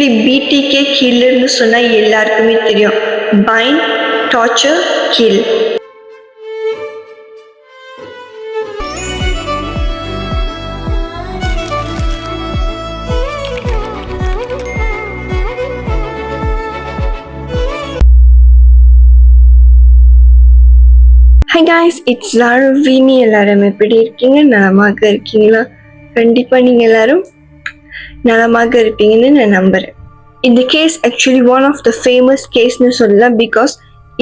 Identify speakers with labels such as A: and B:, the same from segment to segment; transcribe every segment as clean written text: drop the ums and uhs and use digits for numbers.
A: Actually BTK கில்லுன்னு சொன்னா எல்லாருக்குமே தெரியும். Bind, torture, kill. Hi guys, it's Laravini. எல்லாரும் எப்படி இருக்கீங்க? நலமாக இருக்கீங்களா? கண்டிப்பா நீங்க எல்லாரும் நலமாக இருப்பீங்கன்னு நான் நம்புறேன். இந்த case actually one of the famous கேஸ்னு சொல்லலாம். பிகாஸ்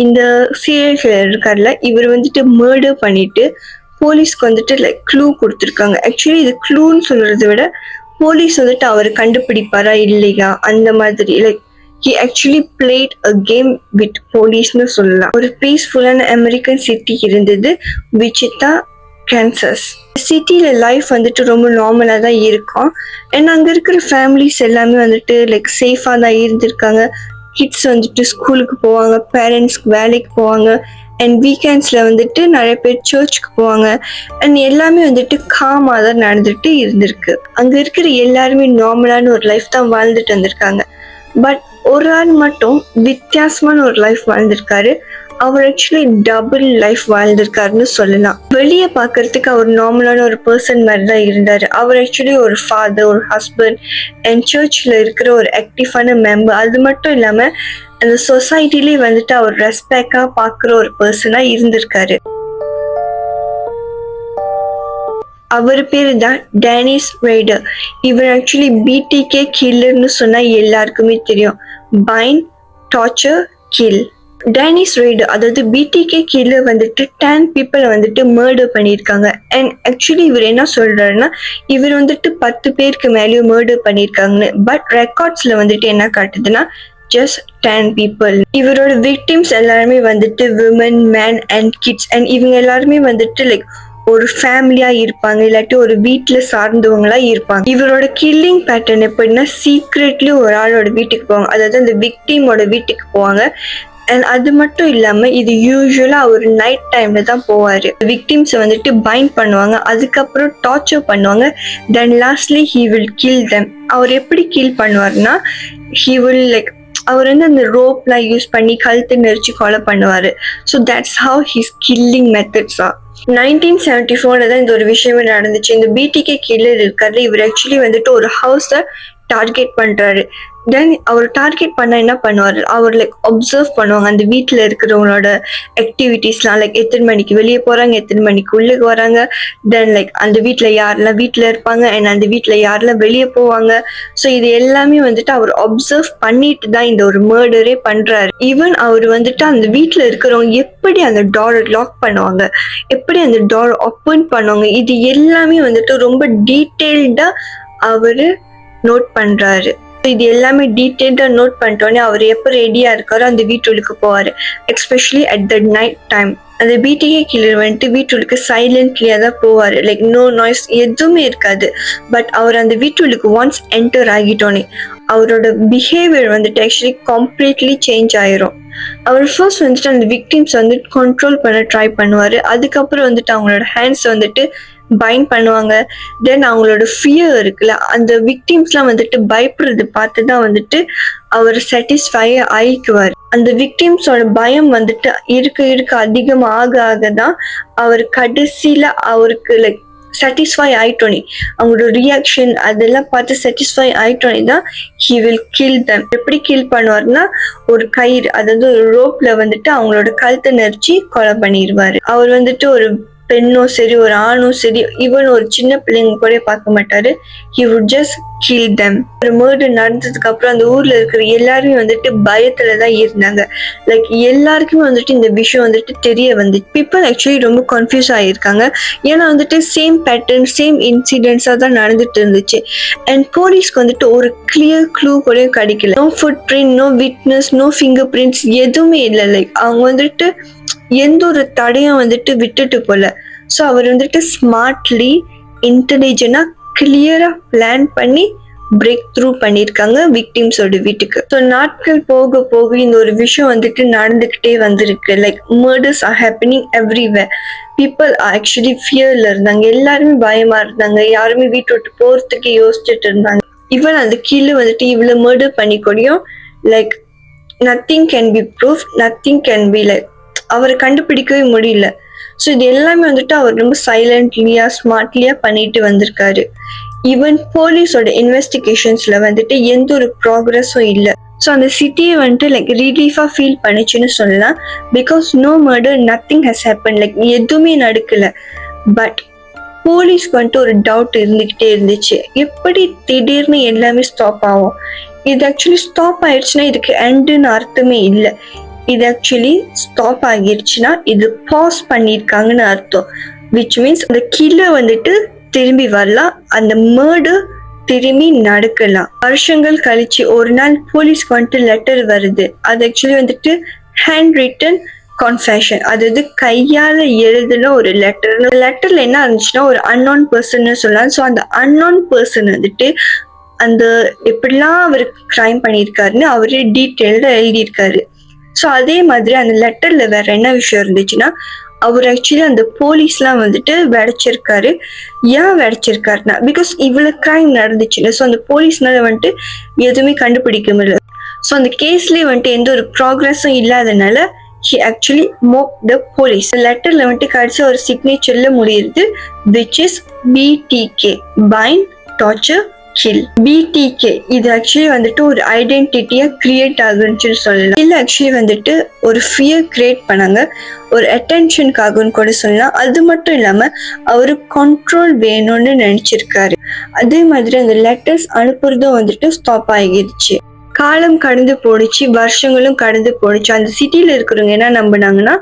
A: இந்த சீரியல் கில்லர் இருக்கார்ல, இவர் வந்துட்டு மர்டர் பண்ணிட்டு போலீஸ்க்கு வந்துட்டு லைக் க்ளூ கொடுத்துருக்காங்க. ஆக்சுவலி இது க்ளூன்னு சொல்றதை விட போலீஸ் வந்துட்டு அவர் கண்டுபிடிப்பாரா இல்லையா அந்த மாதிரி like he actually played a game with போலீஸ்னு சொல்லலாம். ஒரு பீஸ்ஃபுல்லான அமெரிக்கன் சிட்டி இருந்தது, விச்சிட்டா, கான்சஸ். சிட்டியில லைஃப் வந்துட்டு ரொம்ப நார்மலாக தான் இருக்கும். அண்ட் அங்கே இருக்கிற ஃபேமிலிஸ் எல்லாமே வந்துட்டு லைக் சேஃபாக தான் இருந்திருக்காங்க. கிட்ஸ் வந்துட்டு ஸ்கூலுக்கு போவாங்க, பேரண்ட்ஸ்க்கு வேலைக்கு போவாங்க, அண்ட் வீக்கெண்ட்ஸில் வந்துட்டு நிறைய பேர் சர்ச்சுக்கு போவாங்க. அண்ட் எல்லாமே வந்துட்டு காமாக தான் நடந்துட்டு இருந்திருக்கு. அங்கே இருக்கிற எல்லாருமே நார்மலான ஒரு லைஃப் தான் வாழ்ந்துட்டு வந்திருக்காங்க. பட் ஒரு ஆள் மட்டும் வித்தியாசமான ஒரு லைஃப் வாழ்ந்திருக்காரு. அவர் ஆக்சுவலி டபுள் லைஃப் வாழ்ந்திருக்காருன்னு சொல்லலாம். வெளியே பார்க்கறதுக்கு அவர் நார்மலான ஒரு பர்சன் மாதிரி தான் இருந்தாரு. அவர் ஆக்சுவலி ஒரு ஃபாதர், ஒரு ஹஸ்பண்ட், அண்ட் சர்ச்சில் இருக்கிற ஒரு ஆக்டிவான மெம்பர். அது மட்டும் இல்லாம அந்த சொசைட்டிலே வந்துட்டு அவர் ரெஸ்பெக்டா பார்க்குற ஒரு பர்சனா இருந்திருக்காரு. அவர் பேரு தான் டேனிஸ் ரேடர். இவர் ஆக்சுவலி BTK கில்லர்னு சொன்னா எல்லாருக்குமே தெரியும். Bind, torture, kill. Dennis Rader, அதாவது BTK கில்லர் வந்துட்டு 10 people வந்துட்டு மர்டர் பண்ணியிருக்காங்க. அண்ட் ஆக்சுவலி இவர் என்ன சொல்றாருன்னா, இவர் வந்துட்டு 10 பேருக்கு மேலேயும் மர்டர் பண்ணியிருக்காங்கன்னு. பட் ரெக்கார்ட்ஸ்ல வந்துட்டு என்ன காட்டுதுன்னா ஜஸ்ட் 10 people. இவரோட விக்டிம்ஸ் எல்லாருமே வந்துட்டு women, man and kids. And இவங்க எல்லாருமே வந்துட்டு லைக் ஒரு ஃபேமிலியா இருப்பாங்க, இல்லாட்டி ஒரு வீட்டுல சார்ந்தவங்களா இருப்பாங்க. இவரோட கில்லிங் பேட்டர்ன் எப்படின்னா, சீக்ரெட்லி ஒரு ஆளோட வீட்டுக்கு போவாங்க, அதாவது அந்த விக்டிமோட வீட்டுக்கு போவாங்க. அண்ட் அது மட்டும் இல்லாம இது யூஸ்வலா அவர் நைட் டைம்ல தான் போவாரு. விக்டிம்ஸை வந்துட்டு பைண்ட் பண்ணுவாங்க, அதுக்கப்புறம் டார்ச்சர் பண்ணுவாங்க, then lastly he will kill them. அவர் எப்படி கில் பண்ணுவாருன்னா, ஹி வில் லைக் அவர் வந்து அந்த ரோப்லாம் யூஸ் பண்ணி கழுத்து நெரிச்சு கொலை பண்ணுவாரு. So that's how his killing methods are. 1974 தான் இந்த ஒரு விஷயமே நடந்துச்சு. இந்த BTK கில்லர் இருக்காரு, இவர் ஆக்சுவலி வந்துட்டு ஒரு ஹவுஸை டார்கெட் பண்றாரு. தென் அவர் டார்கெட் பண்ண என்ன பண்ணுவாரு, அவர் லைக் அப்சர்வ் பண்ணுவாங்க அந்த வீட்டில் இருக்கிறவங்களோட ஆக்டிவிட்டிஸ்லாம். லைக் எத்தனை மணிக்கு வெளியே போறாங்க, எத்தனை மணிக்கு உள்ளுக்கு வராங்க, தென் லைக் அந்த வீட்டில் யாரெல்லாம் வீட்டில் இருப்பாங்க, அண்ட் அந்த வீட்டில் யாரெல்லாம் வெளியே போவாங்க. ஸோ இது எல்லாமே வந்துட்டு அவர் அப்சர்வ் பண்ணிட்டு தான் இந்த ஒரு மர்டரே பண்றாரு. ஈவன் அவர் வந்துட்டு அந்த வீட்டில் இருக்கிறவங்க எப்படி அந்த டோரை லாக் பண்ணுவாங்க, எப்படி அந்த டோர் ஓப்பன் பண்ணுவாங்க, இது எல்லாமே வந்துட்டு ரொம்ப டீட்டெயில்டா அவரு நோட் பண்றாரு. இது எல்லாமே டீட்டெயில்டா நோட் பண்ணிட்டோன்னே அவர் எப்போ ரெடியா இருக்காரோ அந்த வீட்டுக்கு போவாரு. Especially at the night time அந்த BTK கில்லர் வந்துட்டு வீட்டுக்கு சைலண்ட்லியா தான் போவாரு. லைக் நோ நாய்ஸ், எதுவுமே இருக்காது. பட் அவர் அந்த வீட்டுக்கு ஒன்ஸ் என்டர் ஆகிட்டோன்னே அவரோட பிஹேவியர் வந்துட்டு ஆக்சுவலி கம்ப்ளீட்லி சேஞ்ச் ஆயிரும். அவர் ஃபர்ஸ்ட் வந்துட்டு அந்த விக்டிம்ஸ் வந்துட்டு கண்ட்ரோல் பண்ண ட்ரை பண்ணுவாரு. அதுக்கப்புறம் வந்துட்டு அவங்களோட ஹேண்ட்ஸ் வந்துட்டு பைண்ட் பண்ணுவாங்க. தென் அவங்களோட ஃபியர் இருக்குல்ல, அந்த விக்டிம்ஸ்லாம் வந்துட்டு பயப்படுறது பார்த்து தான் வந்துட்டு அவர் சாட்டிஸ்ஃபை ஆயிக்குவார். அந்த விக்டிம்ஸோட பயம் வந்துட்டு இருக்க அதிகமாக ஆக தான் அவர் கடைசியில அவருக்கு லைக் சாட்டிஸ்ஃபை ஆயிட்டோனே, அவங்களோட ரியாக்ஷன் அதெல்லாம் பார்த்து சாட்டிஸ்ஃபை ஆயிட்டோனே தான் ஹி வில் கில் தம். எப்படி கில் பண்ணுவார்னா, ஒரு கயிறு, அதாவது ஒரு ரோப்ல வந்துட்டு அவங்களோட கழுத்தை நெரிச்சு கொலை பண்ணிடுவாரு. அவர் வந்துட்டு ஒரு பெண்ணோ சரி, ஒரு ஆணும் சரி, ஈவன் ஒரு சின்ன பிள்ளைங்க கூட பார்க்க மாட்டாரு. he would just kill them. ஒரு மர்டர் நடந்ததுக்கு அப்புறம் அந்த ஊர்ல இருக்கிற எல்லாருமே வந்துட்டு பயத்துல தான் இருந்தாங்க. லைக் எல்லாருக்குமே வந்துட்டு இந்த விஷயம் வந்துட்டு தெரிய வந்துச்சு. பீப்புள் ஆக்சுவலி ரொம்ப கன்ஃபியூஸ் ஆகியிருக்காங்க. ஏன்னா வந்துட்டு சேம் பேட்டர்ன், சேம் இன்சிடென்ட்ஸா தான் நடந்துட்டு இருந்துச்சு. அண்ட் போலீஸ்க்கு வந்துட்டு ஒரு கிளியர் க்ளூ கூட கிடைக்கல. No foot print, no witness, no finger prints, எதுவுமே இல்லை. லைக் அவங்க வந்துட்டு எந்த ஒரு தடையும் வந்துட்டு விட்டுட்டு போல. ஸோ அவர் வந்துட்டு ஸ்மார்ட்லி, இன்டெலிஜென்டா, கிளியரா பிளான் பண்ணி பிரேக் த்ரூ பண்ணியிருக்காங்க விக்டிம்ஸோட வீட்டுக்கு. ஸோ நாட்கள் போக போக இந்த ஒரு விஷயம் வந்துட்டு நடந்துகிட்டே வந்திருக்கு. Like murders are happening everywhere. People actually ஃபியர்ல இருந்தாங்க, எல்லாருமே பயமா இருந்தாங்க, யாருமே வீட்டு விட்டு போறதுக்கு யோசிச்சுட்டு இருந்தாங்க. ஈவன் அந்த கீழே வந்துட்டு இவ்வளோ மர்டர் பண்ணி கூடயும் like nothing can be proof, nothing can be like அவரை கண்டுபிடிக்கவே முடியல. ஸோ இது எல்லாமே வந்துட்டு அவர் ரொம்ப சைலண்ட்லியா ஸ்மார்ட்லியா பண்ணிட்டு வந்திருக்காரு. ஈவன் போலீஸோட இன்வெஸ்டிகேஷன்ஸ்ல வந்துட்டு எந்த ஒரு ப்ராக்ரஸும் இல்லை. ஸோ அந்த சிட்டியை வந்துட்டு லைக் ரிலீஃபா ஃபீல் பண்ணுச்சுன்னு சொல்லலாம். Because no murder, nothing has happen, like எதுவுமே நடக்கல. பட் போலீஸ்க்கு வந்துட்டு ஒரு டவுட் இருந்துகிட்டே இருந்துச்சு, எப்படி திடீர்னு எல்லாமே ஸ்டாப் ஆகும். இது ஆக்சுவலி ஸ்டாப் ஆயிடுச்சுன்னா இதுக்கு எண்டுன்னு அர்த்தமே இல்லை. இது ஆக்சுவலி ஸ்டாப் ஆகிருச்சுன்னா இது பாஸ் பண்ணியிருக்காங்கன்னு அர்த்தம். விச் மீன்ஸ் அந்த கில்லர் வந்துட்டு திரும்பி வரலாம், அந்த மர்டர் திரும்பி நடக்கலாம். வருஷங்கள் கழிச்சு ஒரு நாள் போலீஸ்க்கு வந்துட்டு லெட்டர் வருது. அது ஆக்சுவலி வந்துட்டு ஹேண்ட் ரிட்டன் கன்ஃபெஷன், அதாவது கையால எழுதுன ஒரு லெட்டர். லெட்டர்ல என்ன இருந்துச்சுன்னா ஒரு அன்னோன் பர்சன் சொல்லலாம். ஸோ அந்த அன்னோன் பர்சன் வந்துட்டு அந்த எப்படிலாம் அவர் கிரைம் பண்ணியிருக்காருன்னு அவரே டீட்டெயில்டா எழுதியிருக்காரு. ஸோ அதே மாதிரி அந்த லெட்டர்ல வேற என்ன விஷயம் இருந்துச்சுன்னா, அவர் ஆக்சுவலி அந்த போலீஸ்லாம் வந்துட்டு வெடைச்சிருக்காரு. ஏன் வெடைச்சிருக்காருன்னா, பிகாஸ் இவ்வளவு கிரைம் நடந்துச்சுல. ஸோ அந்த போலீஸ்னால வந்துட்டு எதுவுமே கண்டுபிடிக்க முடியல. ஸோ அந்த கேஸ்லயே வந்துட்டு எந்த ஒரு ப்ராக்ரஸும் இல்லாதனால he actually mocked the police. லெட்டர்ல வந்துட்டு கடைசி ஒரு சிக்னேச்சர்ல முடியுது, which is BTK, bind, torture, kill. BTK இது ஆக்சுவலி வந்துட்டு ஒரு ஐடென்டிட்டியா கிரியேட் ஆகுன்னு சொல்லலாம். இல்ல ஆக்சுவலி வந்துட்டு ஒரு ஃபியர் கிரியேட் பண்ணாங்க, ஒரு அட்டென்ஷனுக்காகன்னு கூட சொல்லலாம். அது மட்டும் இல்லாம அவரு கண்ட்ரோல் வேணும்னு நினைச்சிருக்காரு. அதே மாதிரி அந்த லெட்டர்ஸ் அனுப்புறதும் வந்துட்டு ஸ்டாப் ஆகிடுச்சு. காலம் கடந்து போடுச்சு, வருஷங்களும் கடந்து போடுச்சு. அந்த சிட்டில இருக்கிறவங்க என்ன நம்பினாங்கன்னா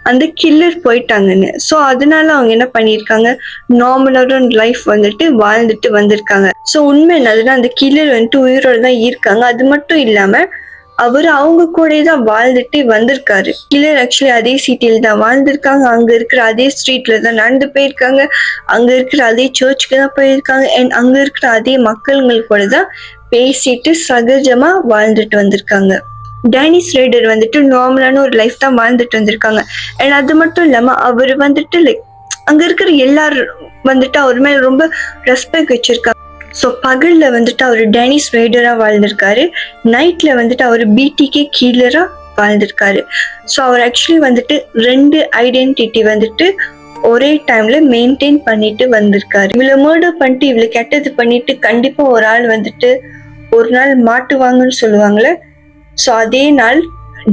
A: அந்த கில்லர் போயிட்டாங்கன்னு. ஸோ அதனால அவங்க என்ன பண்ணியிருக்காங்க, நார்மலான லைஃப் வந்துட்டு வாழ்ந்துட்டு வந்திருக்காங்க. ஸோ உண்மை என்னதுன்னா அந்த கில்லர் வந்துட்டு உயிரோட தான் இருக்காங்க. அது மட்டும் இல்லாம அவர் அவங்க கூட தான் வாழ்ந்துட்டு வந்திருக்காரு. கில்லர் ஆக்சுவலி அதே சிட்டியில தான் வாழ்ந்திருக்காங்க, அங்க இருக்கிற அதே ஸ்ட்ரீட்ல தான் நடந்து போயிருக்காங்க, அங்க இருக்கிற அதே சர்ச்சுக்கு தான் போயிருக்காங்க, அண்ட் அங்க இருக்கிற அதே மக்கள்கள் கூட தான் பேசிட்டு சகஜமா வாழ்ந்துட்டு வந்திருக்காங்க. டேனிஸ் ரேடர் வந்துட்டு நார்மலான ஒரு லைஃப் தான் வாழ்ந்துட்டு வந்திருக்காங்க. அண்ட் அது மட்டும் இல்லாம அவர் வந்துட்டு லைக் அங்க இருக்கிற எல்லாரும் வந்துட்டு அவர் மேல ரொம்ப ரெஸ்பெக்ட் வச்சிருக்காங்க. ஸோ பகல்ல வந்துட்டு அவர் டேனிஸ் ரேடரா வாழ்ந்திருக்காரு, நைட்ல வந்துட்டு அவர் BTK கில்லரா வாழ்ந்திருக்காரு. ஸோ அவர் ஆக்சுவலி வந்துட்டு 2 ஐடென்டிட்டி வந்துட்டு ஒரே டைம்ல மெயின்டைன் பண்ணிட்டு வந்திருக்காரு. இவ்வளவு மர்டர் பண்ணிட்டு இவ்வளவு கெட்டது பண்ணிட்டு கண்டிப்பா ஒரு ஆள் வந்துட்டு ஒரு நாள் மாட்டுவாங்கன்னு சொல்லுவாங்கல்ல. ஸோ அதே நாள்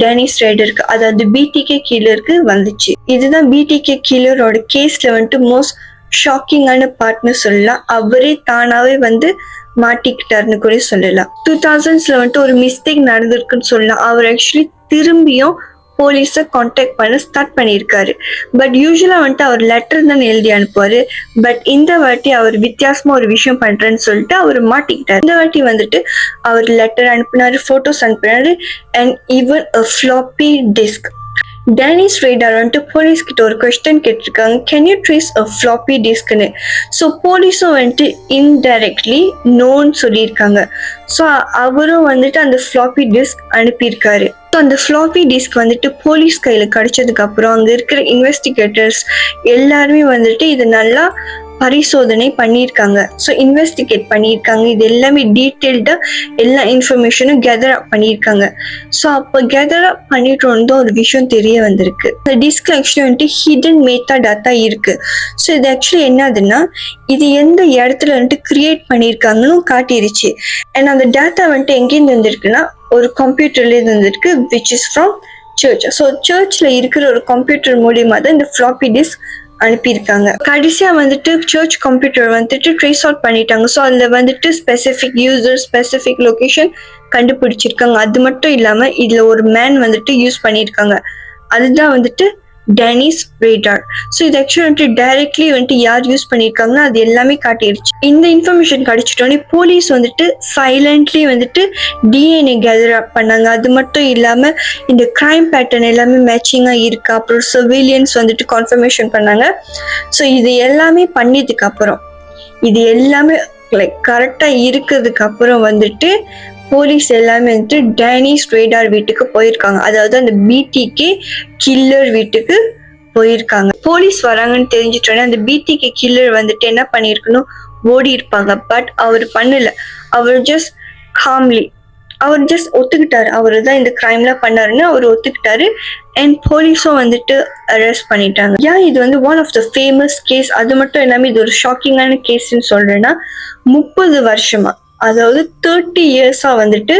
A: டேனிஸ் ரேடருக்கு, அதாவது BTK கில்லருக்கு வந்துச்சு. இதுதான் BTK கில்லரோட கேஸ்ல வந்துட்டு மோஸ்ட் ஷாக்கிங்கான பார்ட்னு சொல்லலாம். அவரே தானாவே வந்து மாட்டிக்கிட்டாருன்னு கூட சொல்லலாம். 2000ஸ்ல வந்துட்டு ஒரு மிஸ்டேக் நடந்திருக்குன்னு சொல்லலாம். அவர் ஆக்சுவலி திரும்பியும் போலீஸை கான்டாக்ட் பண்ண ஸ்டார்ட் பண்ணியிருக்காரு. பட் யூஸ்வலா வந்துட்டு அவர் லெட்டர் தான் எழுதி அனுப்புவாரு. பட் இந்த வாட்டி அவர் வித்தியாசமா ஒரு விஷயம் பண்றேன்னு சொல்லிட்டு அவர் மாட்டிக்கிட்டாரு. இந்த வாட்டி வந்துட்டு அவர் லெட்டர் அனுப்பினாரு, போட்டோஸ் அனுப்பினாரு, and even a floppy disk. Dennis Rader வந்துட்டு போலீஸ் கிட்ட ஒரு கொஸ்டின் கேட்டிருக்காங்க, can you trace a floppy டிஸ்க்னு. ஸோ போலீஸும் வந்துட்டு இன்டைரக்ட்லி நோன்னு சொல்லியிருக்காங்க. ஸோ அவரும் வந்துட்டு அந்த ஃப்ளாப்பி டிஸ்க் அனுப்பியிருக்காரு. ஸோ அந்த ஃப்ளாப்பி டிஸ்க் வந்துட்டு போலீஸ் கையில கிடைச்சதுக்கு அப்புறம் அங்க இருக்கிற இன்வெஸ்டிகேட்டர்ஸ் எல்லாருமே வந்துட்டு இது நல்லா பரிசோதனை பண்ணியிருக்காங்க. ஸோ இன்வெஸ்டிகேட் பண்ணியிருக்காங்க. இது எல்லாமே டீட்டெயில்டா எல்லா இன்ஃபர்மேஷனும் கெதர் அப் பண்ணியிருக்காங்க. ஸோ அப்போ கெதர் அப் பண்ணிட்டு வந்து ஒரு விஷயம் தெரிய வந்திருக்கு. இந்த டிஸ்க்ல ஆக்சுவலி வந்துட்டு ஹிடன் மெட்டா டாட்டா இருக்கு. ஸோ இது ஆக்சுவலி என்னதுன்னா இது எந்த இடத்துல வந்துட்டு கிரியேட் பண்ணியிருக்காங்கன்னு காட்டிருச்சு. அண்ட் அந்த டேட்டா வந்துட்டு எங்கேருந்து வந்திருக்குன்னா ஒரு கம்ப்யூட்டர்ல இருந்து வந்திருக்கு, which is from church. So சர்ச்ல இருக்கிற ஒரு கம்ப்யூட்டர் மூலியமா தான் இந்த ஃப்ளாப்பி டிஸ்க் அனுப்பியிருக்காங்க. கடைசியா வந்துட்டு சர்ச் கம்ப்யூட்டர் வந்துட்டு ட்ரேஸ் அவுட் பண்ணிட்டாங்க. ஸோ அதுல வந்துட்டு ஸ்பெசிபிக் யூசர், ஸ்பெசிபிக் லொகேஷன் கண்டுபிடிச்சிருக்காங்க. அது மட்டும் இல்லாம இதுல ஒரு மேன் வந்துட்டு யூஸ் பண்ணியிருக்காங்க, அதுதான் வந்துட்டு டேனிஸ் ரேடர். ஸோ இது ஆக்சுவலி வந்துட்டு டைரக்ட்லி வந்துட்டு யார் யூஸ் பண்ணியிருக்காங்கன்னா அது எல்லாமே காட்டிடுச்சு. இந்த இன்ஃபர்மேஷன் கிடைச்சிட்டோன்னே போலீஸ் வந்துட்டு சைலண்ட்லி வந்துட்டு DNA கேதர் அப் பண்ணாங்க. அது மட்டும் இல்லாம இந்த கிரைம் பேட்டர்ன் எல்லாமே மேட்சிங்கா இருக்கா, அப்புறம் சிவிலியன்ஸ் வந்துட்டு கன்ஃபர்மேஷன் பண்ணாங்க. ஸோ இது எல்லாமே பண்ணதுக்கு அப்புறம், இது எல்லாமே லைக் கரெக்டா இருக்கிறதுக்கு அப்புறம் வந்துட்டு போலீஸ் எல்லாமே வந்துட்டு டேனிஸ் ரேடர் வீட்டுக்கு போயிருக்காங்க, அதாவது அந்த BTK கில்லர் வீட்டுக்கு போயிருக்காங்க. போலீஸ் வராங்கன்னு தெரிஞ்சிட்டோன்னே அந்த BTK கில்லர் வந்துட்டு என்ன பண்ணிருக்கணும், ஓடி இருப்பாங்க. பட் அவர் பண்ணல. அவர் ஜஸ்ட் காம்லி அவர் ஜஸ்ட் ஒத்துக்கிட்டாரு. அவரு தான் இந்த கிரைம்லாம் பண்ணாருன்னு அவர் ஒத்துக்கிட்டாரு. அண்ட் போலீஸும் வந்துட்டு அரெஸ்ட் பண்ணிட்டாங்க. ஏன் இது வந்து one of the famous case, அது மட்டும் இல்லாம இது ஒரு ஷாக்கிங்கான கேஸ்ன்னு சொல்றேன்னா, 30 வருஷமா, அதாவது 30 இயர்ஸா வந்துட்டு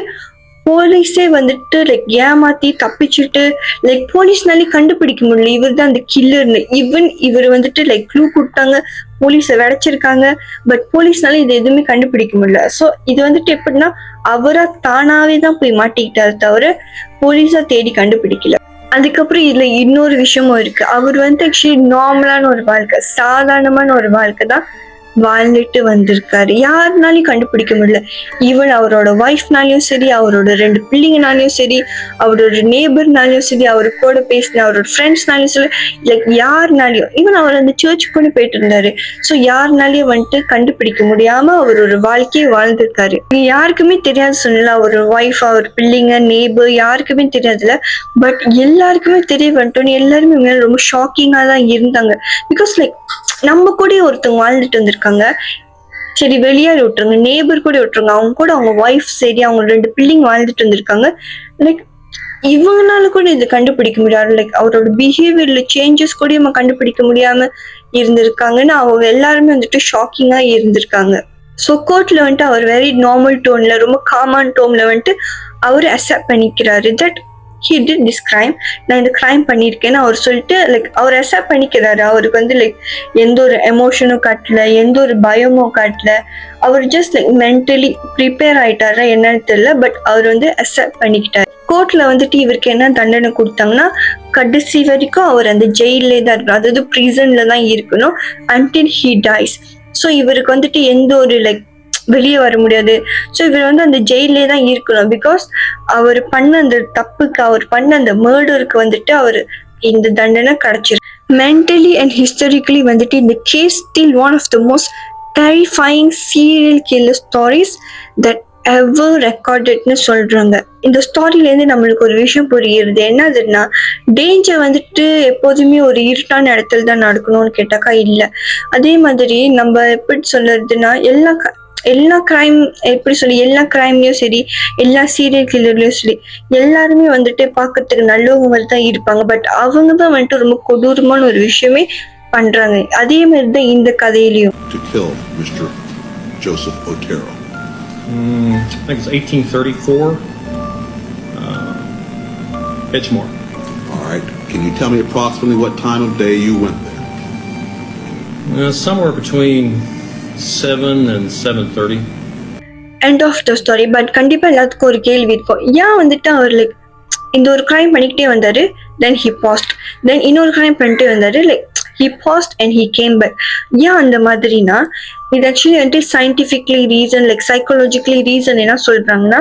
A: போலீஸே வந்துட்டு லைக் ஏமாத்தி தப்பிச்சுட்டு, லைக் போலீஸ்னாலே கண்டுபிடிக்க முடியல இவர் தான் அந்த கில்லர்னு. ஈவன் இவர் வந்துட்டு லைக் க்ளூ கொடுத்தாங்க, போலீஸை விளைச்சிருக்காங்க, பட் போலீஸ்னால இது எதுவுமே கண்டுபிடிக்க முடியல. ஸோ இது வந்துட்டு எப்படின்னா அவரா தானாவே தான் போய் மாட்டிக்கிட்டாரு தவிர போலீஸா தேடி கண்டுபிடிக்கல. அதுக்கப்புறம் இதுல இன்னொரு விஷயமும் இருக்கு. அவர் வந்து ஆக்சுவலி நார்மலான ஒரு வாழ்க்கை, சாதாரணமான ஒரு வாழ்க்கை தான் வாழ்ந்துட்டு வந்திருக்காரு. யாருனாலையும் கண்டுபிடிக்க முடியல. ஈவன் அவரோட ஒய்ஃப்னாலையும் சரி, அவரோட 2 பிள்ளைங்கனாலையும் சரி, அவரோட நேபர்னாலையும் சரி, அவரு கூட பேசின அவரோட ஃப்ரெண்ட்ஸ்னாலையும் சரி, லைக் யாருனாலையும், ஈவன் அவர் அந்த சர்ச்சுக்கு கூட போயிட்டு இருந்தாரு. ஸோ யாருனாலையும் வந்துட்டு கண்டுபிடிக்க முடியாம அவர் ஒரு வாழ்க்கையை வாழ்ந்திருக்காரு. யாருக்குமே தெரியாது சொன்னல, அவர் ஒய்ஃப், அவர் பிள்ளைங்க, நேபர் யாருக்குமே தெரியாதுல்ல. பட் எல்லாருக்குமே தெரிய வந்துட்டோன்னு எல்லாருமே மேல ரொம்ப ஷாக்கிங்கா தான் இருந்தாங்க. பிகாஸ் லைக் நம்ம கூட ஒருத்தவங்க வாழ்ந்துட்டு வந்திருக்காங்க, சரி வெளியாரி விட்டுருங்க, நேபர் கூட விட்டுருங்க, அவங்க கூட அவங்க ஒய்ஃப் சரி, அவங்க 2 பிள்ளைங்க வாழ்ந்துட்டு வந்திருக்காங்க. லைக் இவங்கனால கூட இது கண்டுபிடிக்க முடியாது. லைக் அவரோட பிஹேவியர்ல சேஞ்சஸ் கூட நம்ம கண்டுபிடிக்க முடியாம இருந்திருக்காங்கன்னு அவங்க எல்லாருமே வந்துட்டு ஷாக்கிங்கா இருந்திருக்காங்க. ஸோ கோர்ட்ல வந்துட்டு அவர் வெரி நார்மல் டோன்ல, ரொம்ப காமான டோன்ல வந்துட்டு அவரு அக்செப்ட் பண்ணிக்கிறாரு that he did this crime, நான் இந்த கிரைம் பண்ணியிருக்கேன்னு அவர் சொல்லிட்டு லைக் அவர் அக்செப்ட் பண்ணிக்கிறாரு. அவருக்கு வந்து லைக் எந்த ஒரு எமோஷனும் காட்டல, எந்த ஒரு பயமும் காட்டல. அவர் ஜஸ்ட் லைக் மென்டலி ப்ரிப்பேர் ஆயிட்டாரா என்னன்னு தெரியல, பட் அவர் வந்து அக்செப்ட் பண்ணிக்கிட்டாரு. கோர்ட்ல வந்துட்டு இவருக்கு என்ன தண்டனை கொடுத்தாங்கன்னா, கடைசி வரைக்கும் அவர் அந்த ஜெயிலே தான் இருக்கணும், அதாவது ப்ரிசன்ல தான் இருக்கணும் until he dies. ஸோ இவருக்கு வந்துட்டு எந்த ஒரு லைக் வெளியே வர முடியாது. ஸோ இவர் வந்து அந்த ஜெயிலே தான் இருக்கணும். பிகாஸ் அவர் பண்ண அந்த தப்புக்கு, அவர் பண்ண அந்த மர்டருக்கு வந்துட்டு அவர் இந்த தண்டனை கிடைச்சிருக்கு. மென்டலி அண்ட் ஹிஸ்டாரிக்கலி வந்துட்டு இந்த case still one of the most terrifying serial killer stories that ever ரெக்கார்டட்னு சொல்றாங்க. இந்த ஸ்டோரியிலேருந்து நம்மளுக்கு ஒரு விஷயம் புரியுது. என்னதுன்னா, டேஞ்சர் வந்துட்டு எப்போதுமே ஒரு இருட்டான இடத்துல தான் நடக்கணும்னு கேட்டாக்கா இல்லை. அதே மாதிரி நம்ம எப்படி சொல்றதுன்னா, எல்லா கிரைம் எப்படி சொல்லி, எல்லா கிரைம்லயும் சரி, எல்லா சீரியல் கில்லர்லயும் சரி, எல்லாருமே வந்துட்டு பார்க்கறதுக்கு நல்லவங்க மாதிரி தான் இருப்பாங்க. பட் அவங்க தான் வந்துட்டு ரொம்ப கொடூரமான ஒரு விஷயமே பண்றாங்க. அதே மாதிரி தான் இந்த கதையிலையும்.
B: To kill Mr. Joseph Otero.
C: I think it's 1834. Edgemore.
B: All right. Can you tell me approximately what time of day you went there?
C: Somewhere between 7 and 7:30.
A: End of the story. But கண்டிப்பா எல்லாத்துக்கும் ஒரு கேள்வி இருக்கும். ஏன் வந்துட்டு அவர் like இந்த ஒரு crime பண்ணிக்கிட்டே வந்தாரு, தென் ஹி பாஸ்ட், தென் இன்னொரு கிரைம் பண்ணிட்டே வந்தாரு, like he passed and he came back. ஏன் அந்த மாதிரினா, இது ஆக்சுவலி வந்துட்டு scientifically reason, like psychologically reason என்ன சொல்றாங்கன்னா,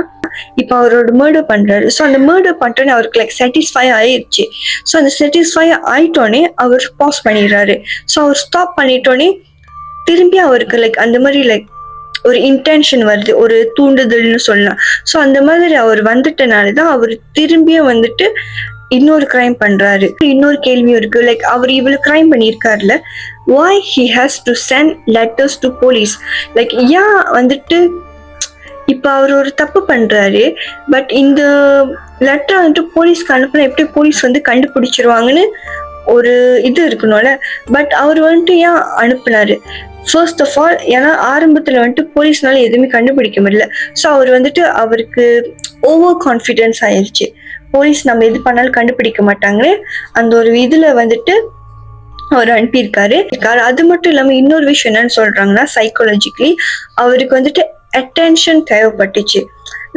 A: இப்போ அவரோட மர்டர் பண்றாரு. ஸோ அந்த மர்டர் பண்ணிட்டோன்னே அவருக்கு லைக் சாட்டிஸ்ஃபை ஆயிடுச்சு. ஸோ அந்த சாட்டிஸ்ஃபை ஆயிட்டோன்னே அவர் பாஸ் பண்ணிடுறாரு. ஸோ அவர் ஸ்டாப் பண்ணிட்டோன்னே திரும்பி அவருக்கு லைக் அந்த மாதிரி லைக் ஒரு இன்டென்ஷன் வருது, ஒரு தூண்டுதல்னு சொல்லலாம். ஸோ அந்த மாதிரி அவர் வந்துட்டனால தான் அவர் திரும்பியும் வந்துட்டு இன்னொரு கிரைம் பண்றாரு. இன்னொரு கேள்வியும் இருக்கு, லைக் அவர் இவ்வளவு கிரைம் பண்ணியிருக்காருல, why he has to send letters to police? Like ஏன் வந்துட்டு இப்ப அவர் ஒரு தப்பு பண்றாரு, பட் இந்த லெட்டர் வந்துட்டு போலீஸ்க்கு அனுப்புனா எப்படி போலீஸ் வந்து கண்டுபிடிச்சிருவாங்கன்னு ஒரு இது இருக்கணும்ல. பட் அவர் வந்துட்டு ஏன் அனுப்புனாரு? ஃபர்ஸ்ட் ஆஃப் ஆல், ஏன்னா ஆரம்பத்துல வந்துட்டு போலீஸ்னால எதுவுமே கண்டுபிடிக்க முடியல. ஸோ அவர் வந்துட்டு அவருக்கு ஓவர் கான்ஃபிடென்ஸ் ஆயிடுச்சு, போலீஸ் நம்ம எது பண்ணாலும் கண்டுபிடிக்க மாட்டாங்கன்னு அந்த ஒரு இதுல வந்துட்டு அவர் அனுப்பியிருக்காரு. அது மட்டும் இல்லாம இன்னொரு விஷயம் என்னன்னு சொல்றாங்கன்னா, சைக்காலஜிக்கலி அவருக்கு வந்துட்டு அட்டென்ஷன் தேவைப்பட்டுச்சு.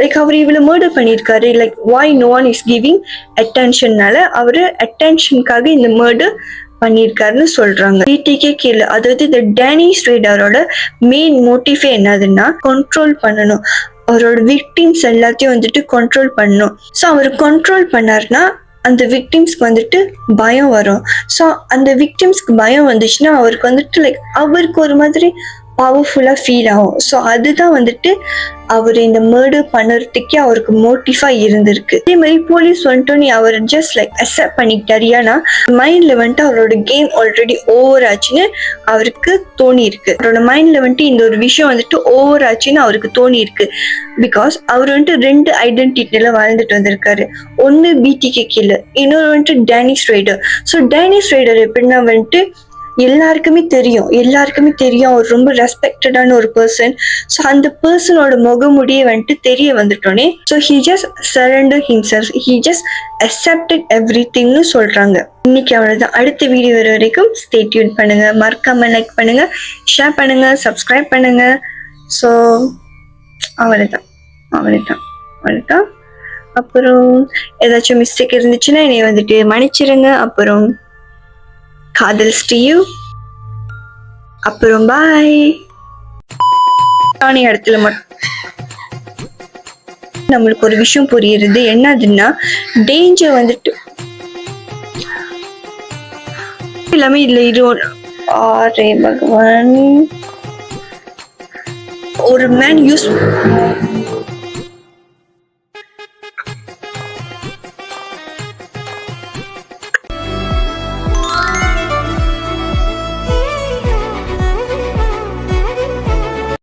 A: லைக் அவர் இவ்வளவு மர்டர் பண்ணியிருக்காரு, like why no one is giving attentionனால அவரு அட்டென்ஷனுக்காக இந்த மர்டர் பண்ணியிருக்காருன்னு சொல்றாங்க. BTK கில்லர், அதாவது இந்த டேனிஸ் ரேடரோட மெயின் மோட்டிவே என்னதுன்னா, கண்ட்ரோல் பண்ணணும், அவரோட விக்டிம்ஸ் எல்லாத்தையும் வந்துட்டு கண்ட்ரோல் பண்ணணும். ஸோ அவர் கண்ட்ரோல் பண்ணாருன்னா அந்த விக்டிம்ஸ்க்கு வந்துட்டு பயம் வரும். ஸோ அந்த விக்டிம்ஸ்க்கு பயம் வந்துச்சுன்னா அவருக்கு வந்துட்டு லைக் அவருக்கு ஒரு மாதிரி பவர்ஃபுல்லாக ஃபீல் ஆகும். ஸோ அதுதான் வந்துட்டு அவர் இந்த மர்டர் பண்ணுறதுக்கே அவருக்கு மோட்டிவாக இருந்திருக்கு. அதே மாதிரி போலீஸ் வந்துட்டு நீ அவர் ஜஸ்ட் லைக் அக்செப்ட் பண்ணிக்கிட்டாரு. ஏன்னா மைண்டில் வந்துட்டு அவரோட கேம் ஆல்ரெடி ஓவர் ஆச்சுன்னு அவருக்கு தோணி இருக்கு. அவரோட மைண்டில் வந்துட்டு இந்த ஒரு விஷயம் வந்துட்டு ஓவர் ஆச்சுன்னு அவருக்கு தோணி இருக்கு. பிகாஸ் அவர் வந்துட்டு 2 ஐடென்டிட்டியில வாழ்ந்துட்டு வந்திருக்காரு. ஒன்று பிடிகே கில்லர், இன்னொரு வந்துட்டு Dennis Rader. So Dennis Rader எப்படின்னா வந்துட்டு எல்லாருக்குமே தெரியும் அவர் ரொம்ப ரெஸ்பெக்டடான ஒரு பர்சன். ஸோ அந்த பர்சனோட முகமுடியே வந்துட்டு தெரிய வந்துட்டோன்னே so he just surrender himself, he just accepted எவ்ரிதிங்னு சொல்றாங்க. இன்னைக்கு அவ்வளவுதான். அடுத்த வீடியோ வர வரைக்கும் ஸ்டே டியூன் பண்ணுங்க. மறக்காம லைக் பண்ணுங்க, ஷேர் பண்ணுங்க, சப்ஸ்கிரைப் பண்ணுங்க. ஸோ அவ்வளவுதான். அப்புறம் ஏதாச்சும் மிஸ்டேக் இருந்துச்சுன்னா என்னை வந்துட்டு மன்னிச்சிருங்க. அப்புறம் காதல்ஸ் டு யூ. அப்புறம் பாய். இடத்துல மட்டும் நம்மளுக்கு ஒரு விஷயம் புரியுறது என்னதுன்னா, டேஞ்சர் வந்துட்டு எல்லாமே இதுல இது ஆரே பகவான் ஒரு மேன் யூஸ்